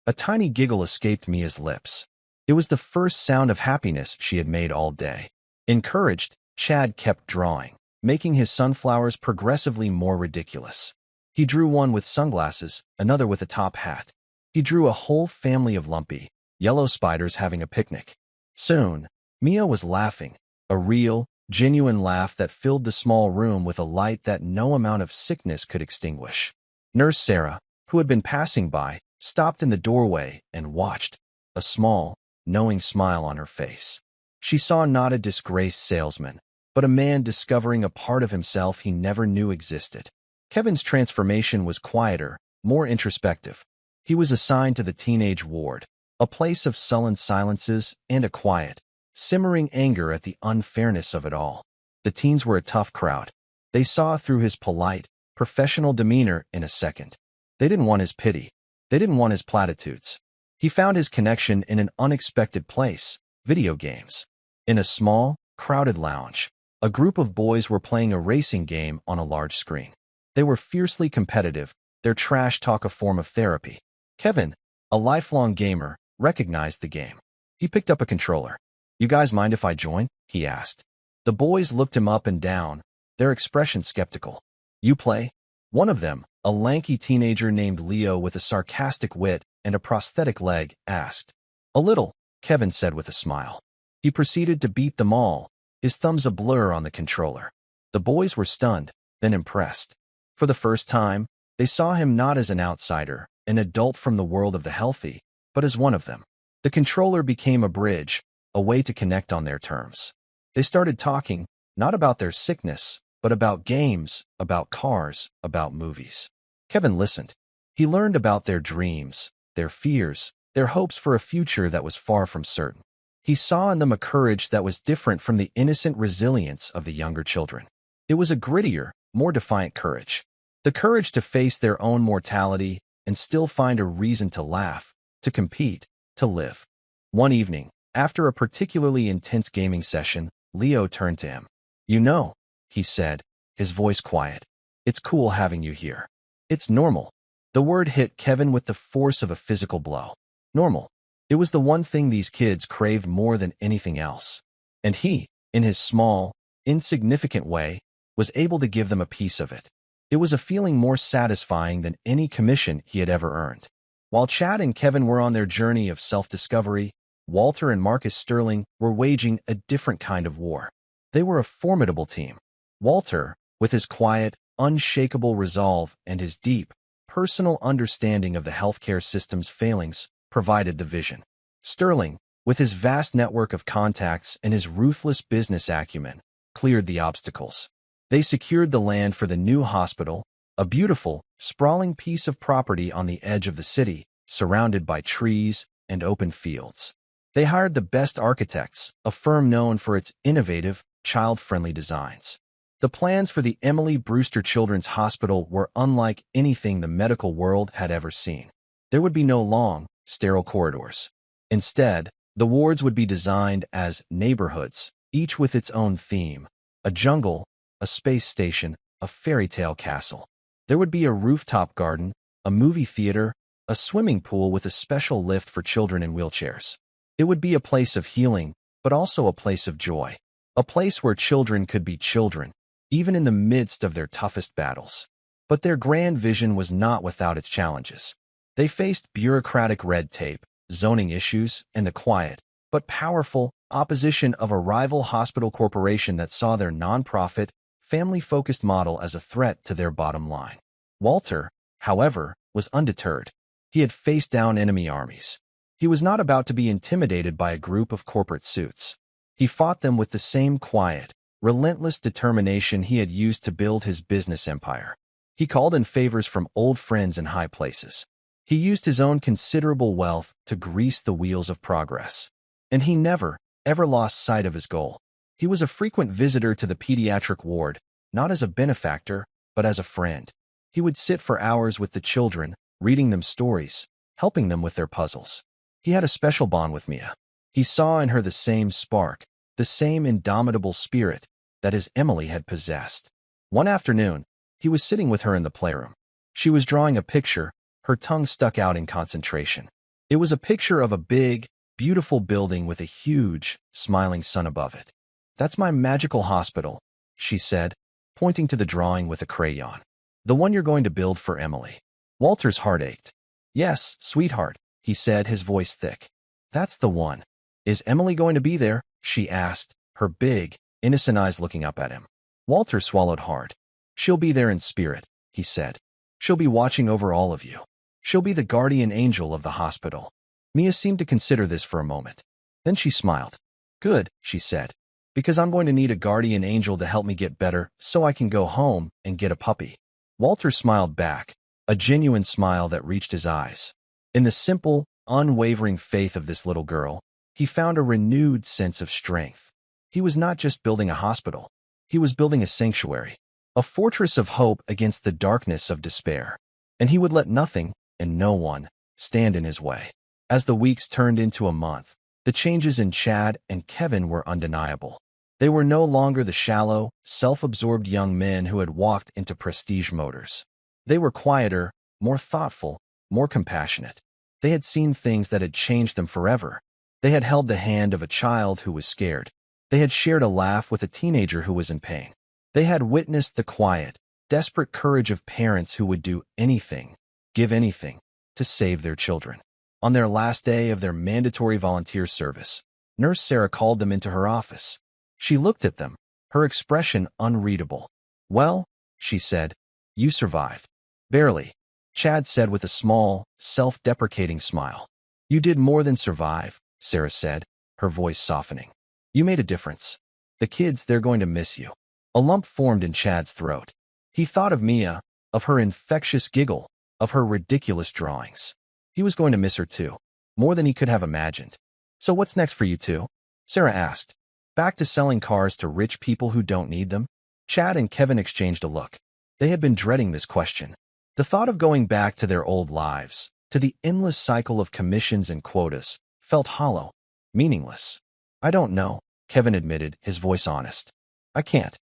A: A tiny giggle escaped Mia's lips. It was the first sound of happiness she had made all day. Encouraged, Chad kept drawing, making his sunflowers progressively more ridiculous. He drew one with sunglasses, another with a top hat. He drew a whole family of lumpy, yellow spiders having a picnic. Soon, Mia was laughing, a real, genuine laugh that filled the small room with a light that no amount of sickness could extinguish. Nurse Sarah, who had been passing by, stopped in the doorway and watched, a small, knowing smile on her face. She saw not a disgraced salesman, but a man discovering a part of himself he never knew existed. Kevin's transformation was quieter, more introspective. He was assigned to the teenage ward, a place of sullen silences and a quiet, simmering anger at the unfairness of it all. The teens were a tough crowd. They saw through his polite, professional demeanor in a second. They didn't want his pity. They didn't want his platitudes. He found his connection in an unexpected place, video games. In a small, crowded lounge, a group of boys were playing a racing game on a large screen. They were fiercely competitive, their trash talk a form of therapy. Kevin, a lifelong gamer, recognized the game. He picked up a controller. "You guys mind if I join?" he asked. The boys looked him up and down, their expression skeptical. "You play?" One of them, a lanky teenager named Leo with a sarcastic wit and a prosthetic leg, asked. "A little," Kevin said with a smile. He proceeded to beat them all, his thumbs a blur on the controller. The boys were stunned, then impressed. For the first time, they saw him not as an outsider, an adult from the world of the healthy, but as one of them. The controller became a bridge, a way to connect on their terms. They started talking, not about their sickness, but about games, about cars, about movies. Kevin listened. He learned about their dreams, their fears, their hopes for a future that was far from certain. He saw in them a courage that was different from the innocent resilience of the younger children. It was a grittier, more defiant courage. The courage to face their own mortality and still find a reason to laugh, to compete, to live. One evening, after a particularly intense gaming session, Leo turned to him. "You know," he said, his voice quiet, "it's cool having you here. It's normal." The word hit Kevin with the force of a physical blow. Normal. It was the one thing these kids craved more than anything else. And he, in his small, insignificant way, was able to give them a piece of it. It was a feeling more satisfying than any commission he had ever earned. While Chad and Kevin were on their journey of self-discovery, Walter and Marcus Sterling were waging a different kind of war. They were a formidable team. Walter, with his quiet, unshakable resolve and his deep, personal understanding of the healthcare system's failings, provided the vision. Sterling, with his vast network of contacts and his ruthless business acumen, cleared the obstacles. They secured the land for the new hospital, a beautiful, sprawling piece of property on the edge of the city, surrounded by trees and open fields. They hired the best architects, a firm known for its innovative, child-friendly designs. The plans for the Emily Brewster Children's Hospital were unlike anything the medical world had ever seen. There would be no long, sterile corridors. Instead, the wards would be designed as neighborhoods, each with its own theme: a jungle, a space station, a fairy tale castle. There would be a rooftop garden, a movie theater, a swimming pool with a special lift for children in wheelchairs. It would be a place of healing, but also a place of joy. A place where children could be children, even in the midst of their toughest battles. But their grand vision was not without its challenges. They faced bureaucratic red tape, zoning issues, and the quiet, but powerful, opposition of a rival hospital corporation that saw their nonprofit, family-focused model as a threat to their bottom line. Walter, however, was undeterred. He had faced down enemy armies. He was not about to be intimidated by a group of corporate suits. He fought them with the same quiet, relentless determination he had used to build his business empire. He called in favors from old friends in high places. He used his own considerable wealth to grease the wheels of progress. And he never, ever lost sight of his goal. He was a frequent visitor to the pediatric ward, not as a benefactor, but as a friend. He would sit for hours with the children, reading them stories, helping them with their puzzles. He had a special bond with Mia. He saw in her the same spark, the same indomitable spirit that his Emily had possessed. One afternoon, he was sitting with her in the playroom. She was drawing a picture, her tongue stuck out in concentration. It was a picture of a big, beautiful building with a huge, smiling sun above it. That's my magical hospital, she said, pointing to the drawing with a crayon. The one you're going to build for Emily. Walter's heart ached. Yes, sweetheart, he said, his voice thick. That's the one. Is Emily going to be there? She asked, her big, innocent eyes looking up at him. Walter swallowed hard. She'll be there in spirit, he said. She'll be watching over all of you. She'll be the guardian angel of the hospital. Mia seemed to consider this for a moment. Then she smiled. Good, she said, because I'm going to need a guardian angel to help me get better so I can go home and get a puppy. Walter smiled back, a genuine smile that reached his eyes. In the simple, unwavering faith of this little girl, he found a renewed sense of strength. He was not just building a hospital. He was building a sanctuary, a fortress of hope against the darkness of despair. And he would let nothing and no one stand in his way. As the weeks turned into a month, the changes in Chad and Kevin were undeniable. They were no longer the shallow, self-absorbed young men who had walked into Prestige Motors. They were quieter, more thoughtful, more compassionate. They had seen things that had changed them forever. They had held the hand of a child who was scared. They had shared a laugh with a teenager who was in pain. They had witnessed the quiet, desperate courage of parents who would do anything, give anything, to save their children. On their last day of their mandatory volunteer service, Nurse Sarah called them into her office. She looked at them, her expression unreadable. Well, she said, you survived. Barely, Chad said with a small, self-deprecating smile. You did more than survive, Sarah said, her voice softening. You made a difference. The kids, they're going to miss you. A lump formed in Chad's throat. He thought of Mia, of her infectious giggle, of her ridiculous drawings. He was going to miss her too, more than he could have imagined. So what's next for you two? Sarah asked. Back to selling cars to rich people who don't need them? Chad and Kevin exchanged a look. They had been dreading this question. The thought of going back to their old lives, to the endless cycle of commissions and quotas, felt hollow, meaningless. I don't know, Kevin admitted, his voice honest. I can't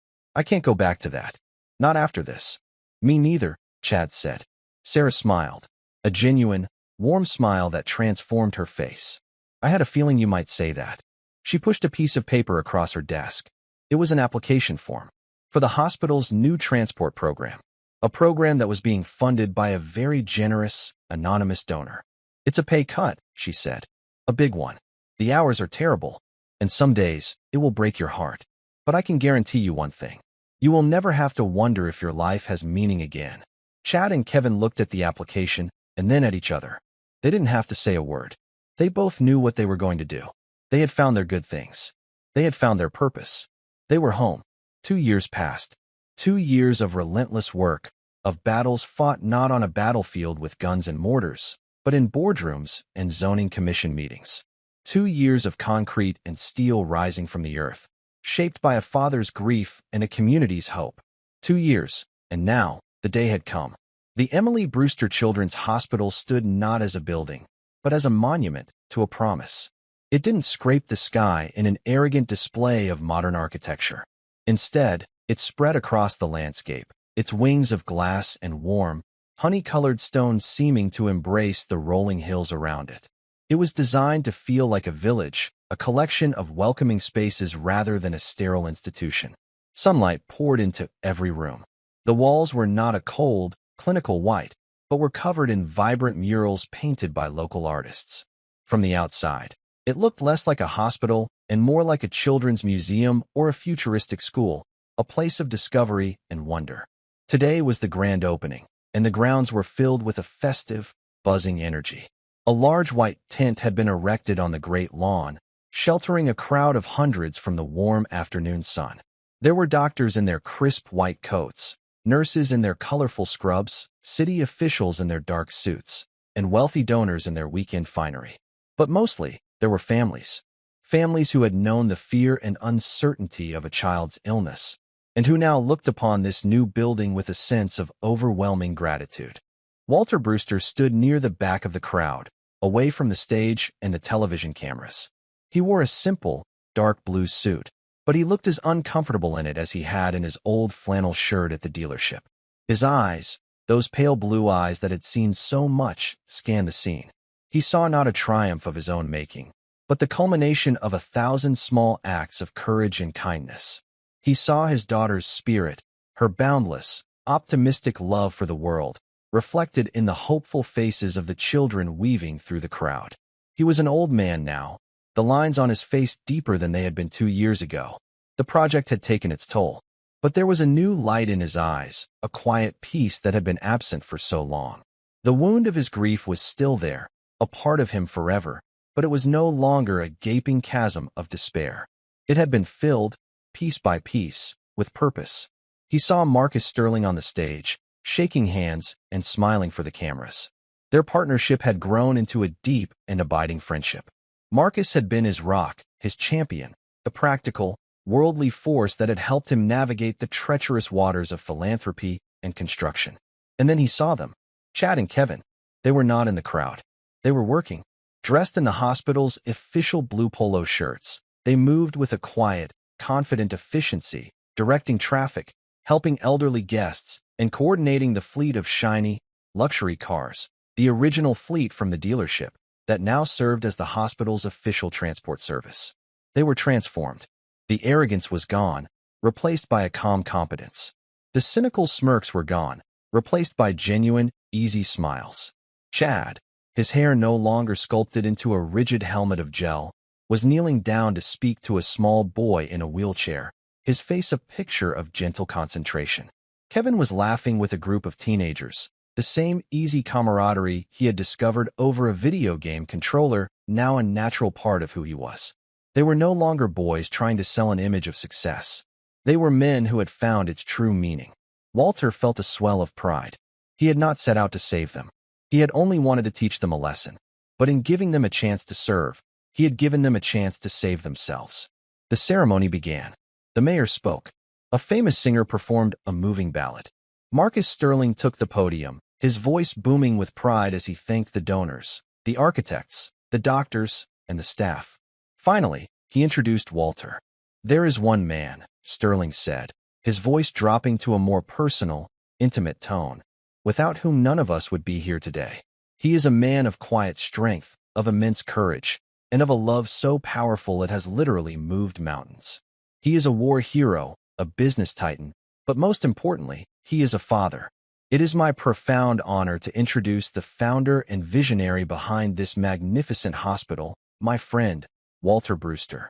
A: go back to that. Not after this. Me neither, Chad said. Sarah smiled, a genuine, warm smile that transformed her face. I had a feeling you might say that. She pushed a piece of paper across her desk. It was an application form for the hospital's new transport program, a program that was being funded by a very generous, anonymous donor. It's a pay cut, she said. A big one. The hours are terrible, and some days it will break your heart. But I can guarantee you one thing. You will never have to wonder if your life has meaning again. Chad and Kevin looked at the application and then at each other. They didn't have to say a word. They both knew what they were going to do. They had found their good things. They had found their purpose. They were home. 2 years passed. 2 years of relentless work, of battles fought not on a battlefield with guns and mortars, but in boardrooms and zoning commission meetings. 2 years of concrete and steel rising from the earth, shaped by a father's grief and a community's hope. 2 years, and now, the day had come. The Emily Brewster Children's Hospital stood not as a building, but as a monument to a promise. It didn't scrape the sky in an arrogant display of modern architecture. Instead, it spread across the landscape, its wings of glass and warm, honey-colored stones seeming to embrace the rolling hills around it. It was designed to feel like a village, a collection of welcoming spaces rather than a sterile institution. Sunlight poured into every room. The walls were not a cold, clinical white, but were covered in vibrant murals painted by local artists. From the outside, it looked less like a hospital and more like a children's museum or a futuristic school, a place of discovery and wonder. Today was the grand opening, and the grounds were filled with a festive, buzzing energy. A large white tent had been erected on the great lawn, sheltering a crowd of hundreds from the warm afternoon sun. There were doctors in their crisp white coats, nurses in their colorful scrubs, city officials in their dark suits, and wealthy donors in their weekend finery. But mostly, there were families. Families who had known the fear and uncertainty of a child's illness, and who now looked upon this new building with a sense of overwhelming gratitude. Walter Brewster stood near the back of the crowd, away from the stage and the television cameras. He wore a simple, dark blue suit, but he looked as uncomfortable in it as he had in his old flannel shirt at the dealership. His eyes, those pale blue eyes that had seen so much, scanned the scene. He saw not a triumph of his own making, but the culmination of 1,000 small acts of courage and kindness. He saw his daughter's spirit, her boundless, optimistic love for the world, reflected in the hopeful faces of the children weaving through the crowd. He was an old man now, the lines on his face deeper than they had been 2 years ago. The project had taken its toll. But there was a new light in his eyes, a quiet peace that had been absent for so long. The wound of his grief was still there, a part of him forever, but it was no longer a gaping chasm of despair. It had been filled, piece by piece, with purpose. He saw Marcus Sterling on the stage, shaking hands and smiling for the cameras. Their partnership had grown into a deep and abiding friendship. Marcus had been his rock, his champion, the practical, worldly force that had helped him navigate the treacherous waters of philanthropy and construction. And then he saw them. Chad and Kevin. They were not in the crowd. They were working. Dressed in the hospital's official blue polo shirts, they moved with a quiet, confident efficiency, directing traffic, helping elderly guests, and coordinating the fleet of shiny, luxury cars, the original fleet from the dealership, that now served as the hospital's official transport service. They were transformed. The arrogance was gone, replaced by a calm competence. The cynical smirks were gone, replaced by genuine, easy smiles. Chad, his hair no longer sculpted into a rigid helmet of gel, was kneeling down to speak to a small boy in a wheelchair, his face a picture of gentle concentration. Kevin was laughing with a group of teenagers, the same easy camaraderie he had discovered over a video game controller, now a natural part of who he was. They were no longer boys trying to sell an image of success. They were men who had found its true meaning. Walter felt a swell of pride. He had not set out to save them. He had only wanted to teach them a lesson. But in giving them a chance to serve, he had given them a chance to save themselves. The ceremony began. The mayor spoke. A famous singer performed a moving ballad. Marcus Sterling took the podium, his voice booming with pride as he thanked the donors, the architects, the doctors, and the staff. Finally, he introduced Walter. "There is one man," Sterling said, his voice dropping to a more personal, intimate tone, "without whom none of us would be here today. He is a man of quiet strength, of immense courage, and of a love so powerful it has literally moved mountains. He is a war hero, a business titan, but most importantly, he is a father. It is my profound honor to introduce the founder and visionary behind this magnificent hospital, my friend, Walter Brewster."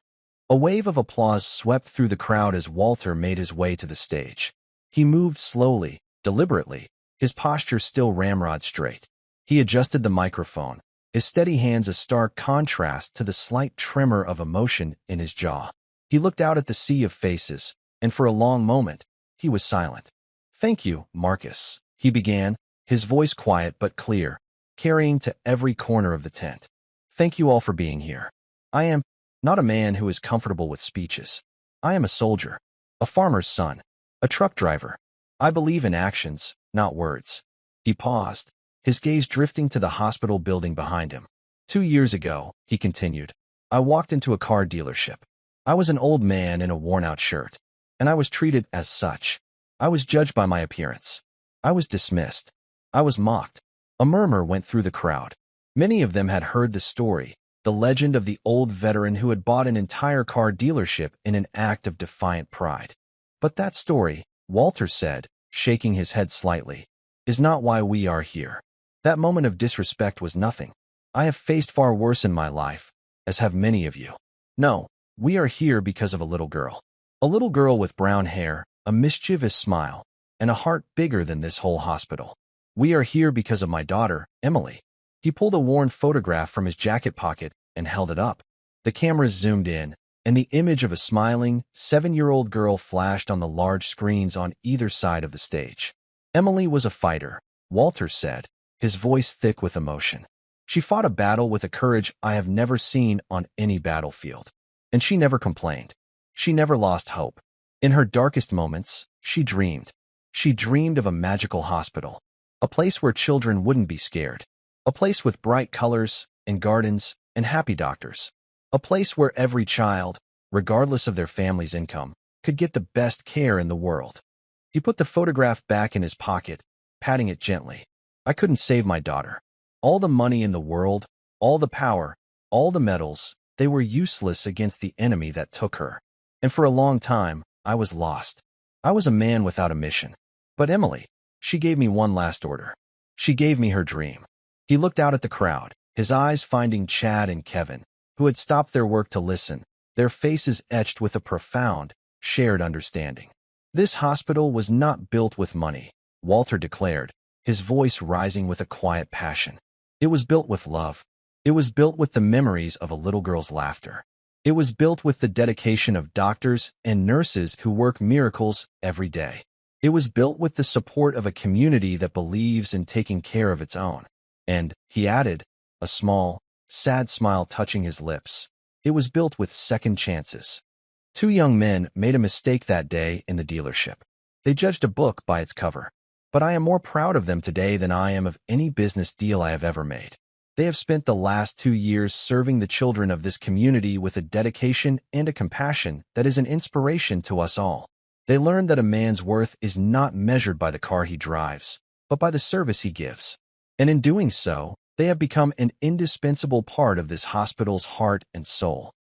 A: A wave of applause swept through the crowd as Walter made his way to the stage. He moved slowly, deliberately, his posture still ramrod straight. He adjusted the microphone, his steady hands a stark contrast to the slight tremor of emotion in his jaw. He looked out at the sea of faces, and for a long moment, he was silent. "Thank you, Marcus," he began, his voice quiet but clear, carrying to every corner of the tent. "Thank you all for being here. I am not a man who is comfortable with speeches. I am a soldier, a farmer's son, a truck driver. I believe in actions, not words." He paused, his gaze drifting to the hospital building behind him. 2 years ago," he continued, "I walked into a car dealership. I was an old man in a worn-out shirt, and I was treated as such. I was judged by my appearance. I was dismissed. I was mocked." A murmur went through the crowd. Many of them had heard the story, the legend of the old veteran who had bought an entire car dealership in an act of defiant pride. "But that story," Walter said, shaking his head slightly, "is not why we are here. That moment of disrespect was nothing. I have faced far worse in my life, as have many of you. No, we are here because of a little girl. A little girl with brown hair, a mischievous smile, and a heart bigger than this whole hospital. We are here because of my daughter, Emily." He pulled a worn photograph from his jacket pocket and held it up. The cameras zoomed in, and the image of a smiling, 7-year-old girl flashed on the large screens on either side of the stage. "Emily was a fighter," Walter said, his voice thick with emotion. "She fought a battle with a courage I have never seen on any battlefield. And she never complained. She never lost hope. In her darkest moments, she dreamed. She dreamed of a magical hospital, a place where children wouldn't be scared, a place with bright colors and gardens and happy doctors, a place where every child, regardless of their family's income, could get the best care in the world." He put the photograph back in his pocket, patting it gently. "I couldn't save my daughter. All the money in the world, all the power, all the medals, they were useless against the enemy that took her. And for a long time, I was lost. I was a man without a mission. But Emily, she gave me one last order. She gave me her dream. He looked out at the crowd, his eyes finding Chad and Kevin, who had stopped their work to listen, their faces etched with a profound, shared understanding. This hospital was not built with money, Walter declared, his voice rising with a quiet passion. It was built with love. It was built with the memories of a little girl's laughter. It was built with the dedication of doctors and nurses who work miracles every day. It was built with the support of a community that believes in taking care of its own. And, he added, a small, sad smile touching his lips, it was built with second chances. Two young men made a mistake that day in the dealership. They judged a book by its cover. But I am more proud of them today than I am of any business deal I have ever made. They have spent the last 2 years serving the children of this community with a dedication and a compassion that is an inspiration to us all. They learned that a man's worth is not measured by the car he drives, but by the service he gives. And in doing so, they have become an indispensable part of this hospital's heart and soul.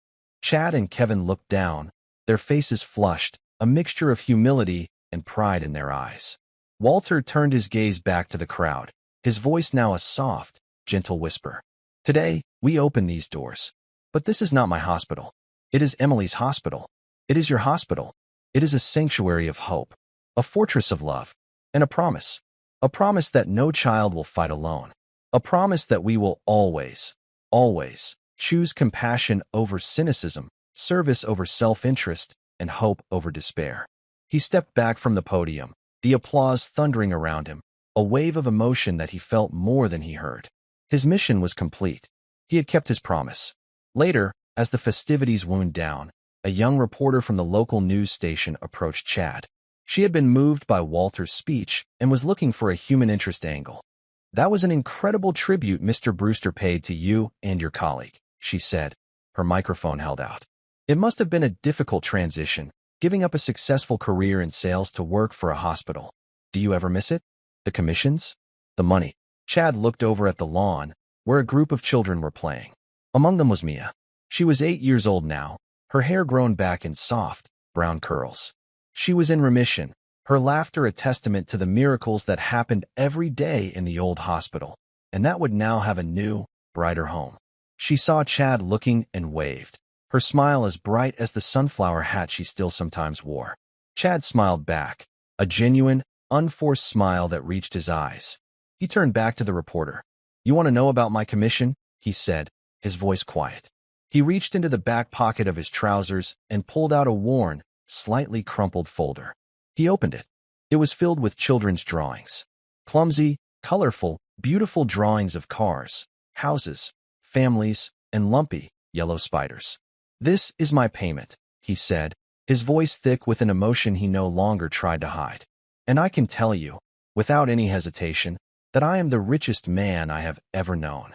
A: Chad and Kevin looked down, their faces flushed, a mixture of humility and pride in their eyes. Walter turned his gaze back to the crowd, his voice now a soft, gentle whisper. Today, we open these doors. But this is not my hospital. It is Emily's hospital. It is your hospital. It is a sanctuary of hope, a fortress of love, and a promise. A promise that no child will fight alone. A promise that we will always, always choose compassion over cynicism, service over self-interest, and hope over despair. He stepped back from the podium, the applause thundering around him, a wave of emotion that he felt more than he heard. His mission was complete. He had kept his promise. Later, as the festivities wound down, a young reporter from the local news station approached Chad. She had been moved by Walter's speech and was looking for a human interest angle. That was an incredible tribute Mr. Brewster paid to you and your colleague, she said, her microphone held out. It must have been a difficult transition, giving up a successful career in sales to work for a hospital. Do you ever miss it? The commissions? The money? Chad looked over at the lawn, where a group of children were playing. Among them was Mia. She was 8 years old now, her hair grown back in soft, brown curls. She was in remission, her laughter a testament to the miracles that happened every day in the old hospital, and that would now have a new, brighter home. She saw Chad looking and waved, her smile as bright as the sunflower hat she still sometimes wore. Chad smiled back, a genuine, unforced smile that reached his eyes. He turned back to the reporter. You want to know about my commission? He said, his voice quiet. He reached into the back pocket of his trousers and pulled out a worn, slightly crumpled folder. He opened it. It was filled with children's drawings. Clumsy, colorful, beautiful drawings of cars, houses, families, and lumpy, yellow spiders. This is my payment, he said, his voice thick with an emotion he no longer tried to hide. And I can tell you, without any hesitation, that I am the richest man I have ever known.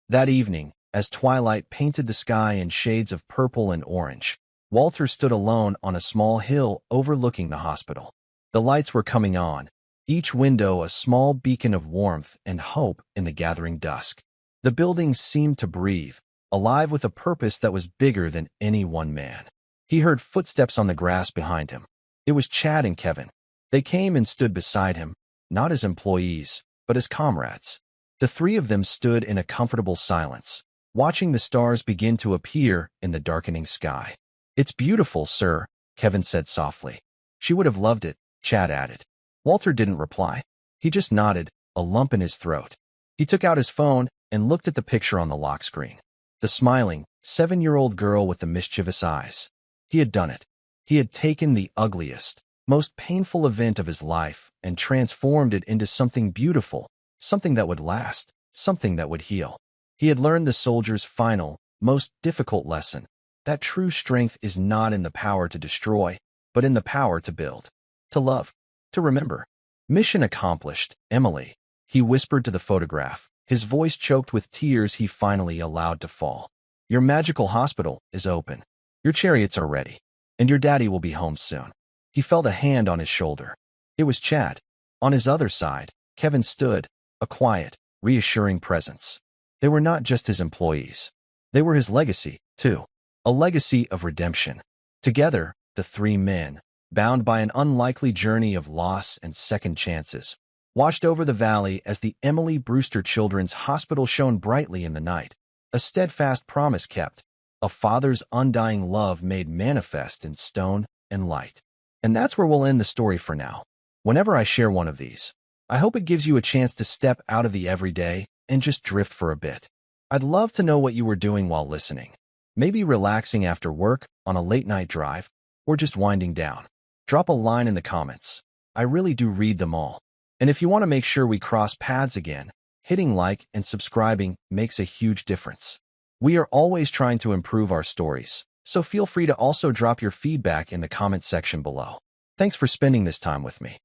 A: That evening, as twilight painted the sky in shades of purple and orange, Walter stood alone on a small hill overlooking the hospital. The lights were coming on, each window a small beacon of warmth and hope in the gathering dusk. The building seemed to breathe, alive with a purpose that was bigger than any one man. He heard footsteps on the grass behind him. It was Chad and Kevin. They came and stood beside him, not as employees, but as comrades. The three of them stood in a comfortable silence, watching the stars begin to appear in the darkening sky. It's beautiful, sir, Kevin said softly. She would have loved it, Chad added. Walter didn't reply. He just nodded, a lump in his throat. He took out his phone and looked at the picture on the lock screen. The smiling, 7-year-old girl with the mischievous eyes. He had done it. He had taken the ugliest, most painful event of his life and transformed it into something beautiful, something that would last, something that would heal. He had learned the soldier's final, most difficult lesson, that true strength is not in the power to destroy, but in the power to build, to love, to remember. Mission accomplished, Emily, he whispered to the photograph, his voice choked with tears he finally allowed to fall. Your magical hospital is open. Your chariots are ready, and your daddy will be home soon. He felt a hand on his shoulder. It was Chad. On his other side, Kevin stood, a quiet, reassuring presence. They were not just his employees. They were his legacy, too. a legacy of redemption. Together, the three men, bound by an unlikely journey of loss and second chances, washed over the valley as the Emily Brewster Children's Hospital shone brightly in the night. A steadfast promise kept, a father's undying love made manifest in stone and light. And that's where we'll end the story for now. Whenever I share one of these, I hope it gives you a chance to step out of the everyday and just drift for a bit. I'd love to know what you were doing while listening. Maybe relaxing after work, on a late-night drive, or just winding down. Drop a line in the comments. I really do read them all. And if you want to make sure we cross paths again, hitting like and subscribing makes a huge difference. We are always trying to improve our stories, so feel free to also drop your feedback in the comment section below. Thanks for spending this time with me.